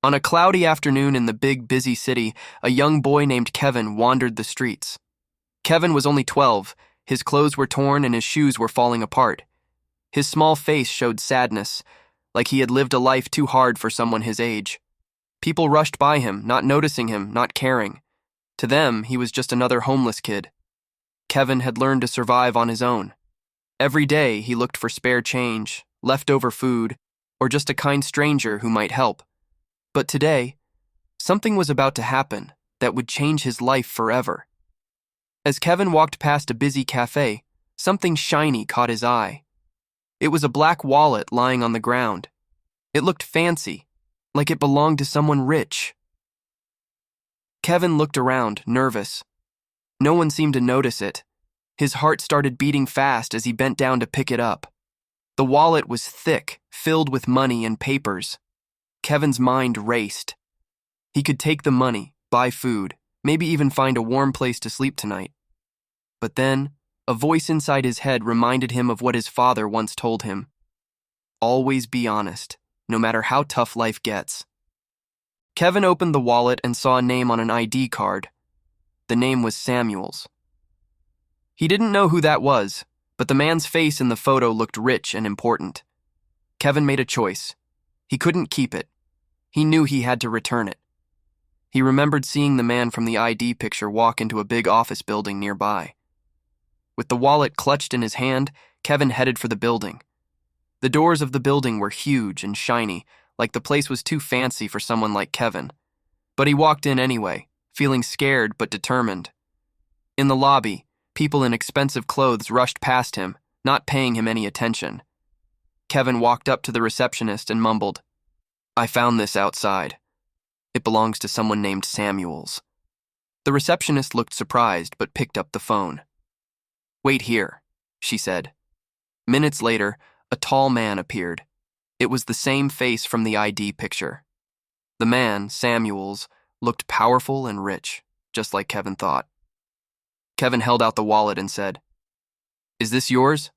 On a cloudy afternoon in the big, busy city, a young boy named Kevin wandered the streets. Kevin was only 12, his clothes were torn and his shoes were falling apart. His small face showed sadness, like he had lived a life too hard for someone his age. People rushed by him, not noticing him, not caring. To them, he was just another homeless kid. Kevin had learned to survive on his own. Every day, he looked for spare change, leftover food, or just a kind stranger who might help. But today, something was about to happen that would change his life forever. As Kevin walked past a busy cafe, something shiny caught his eye. It was a black wallet lying on the ground. It looked fancy, like it belonged to someone rich. Kevin looked around, nervous. No one seemed to notice it. His heart started beating fast as he bent down to pick it up. The wallet was thick, filled with money and papers. Kevin's mind raced. He could take the money, buy food, maybe even find a warm place to sleep tonight. But then, a voice inside his head reminded him of what his father once told him. Always be honest, no matter how tough life gets. Kevin opened the wallet and saw a name on an ID card. The name was Samuels. He didn't know who that was, but the man's face in the photo looked rich and important. Kevin made a choice. He couldn't keep it. He knew he had to return it. He remembered seeing the man from the ID picture walk into a big office building nearby. With the wallet clutched in his hand, Kevin headed for the building. The doors of the building were huge and shiny, like the place was too fancy for someone like Kevin. But he walked in anyway, feeling scared but determined. In the lobby, people in expensive clothes rushed past him, not paying him any attention. Kevin walked up to the receptionist and mumbled, "I found this outside. It belongs to someone named Samuels." The receptionist looked surprised but picked up the phone. "Wait here," she said. Minutes later, a tall man appeared. It was the same face from the ID picture. The man, Samuels, looked powerful and rich, just like Kevin thought. Kevin held out the wallet and said, "Is this yours?"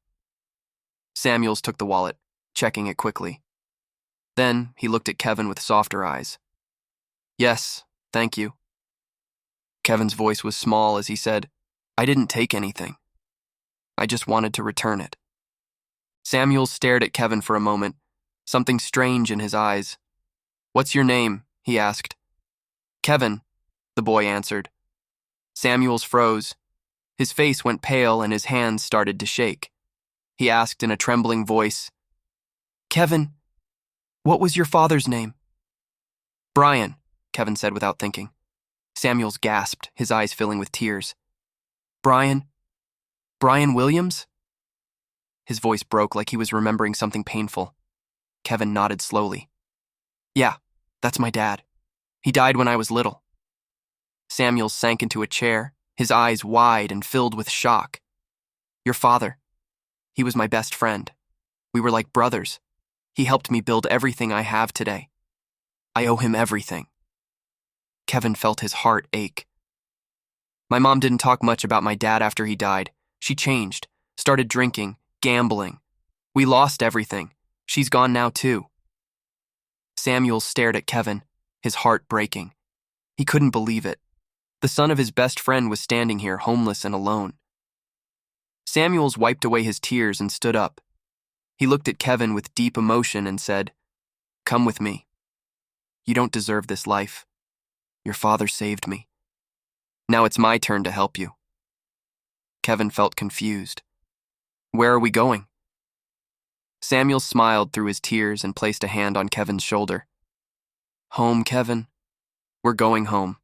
Samuels took the wallet, checking it quickly. Then he looked at Kevin with softer eyes. "Yes, thank you." Kevin's voice was small as he said, "I didn't take anything. I just wanted to return it." Samuels stared at Kevin for a moment, something strange in his eyes. "What's your name?" he asked. "Kevin," the boy answered. Samuels froze. His face went pale and his hands started to shake. He asked in a trembling voice, "Kevin, what was your father's name?" "Brian," Kevin said without thinking. Samuels gasped, his eyes filling with tears. "Brian? Brian Williams?" His voice broke like he was remembering something painful. Kevin nodded slowly. "Yeah, that's my dad. He died when I was little." Samuels sank into a chair, his eyes wide and filled with shock. "Your father. He was my best friend. We were like brothers. He helped me build everything I have today. I owe him everything." Kevin felt his heart ache. "My mom didn't talk much about my dad after he died. She changed, started drinking, gambling. We lost everything. She's gone now too." Samuel stared at Kevin, his heart breaking. He couldn't believe it. The son of his best friend was standing here, homeless and alone. Samuels wiped away his tears and stood up. He looked at Kevin with deep emotion and said, "Come with me. You don't deserve this life. Your father saved me. Now it's my turn to help you." Kevin felt confused. "Where are we going?" Samuel smiled through his tears and placed a hand on Kevin's shoulder. "Home, Kevin. We're going home."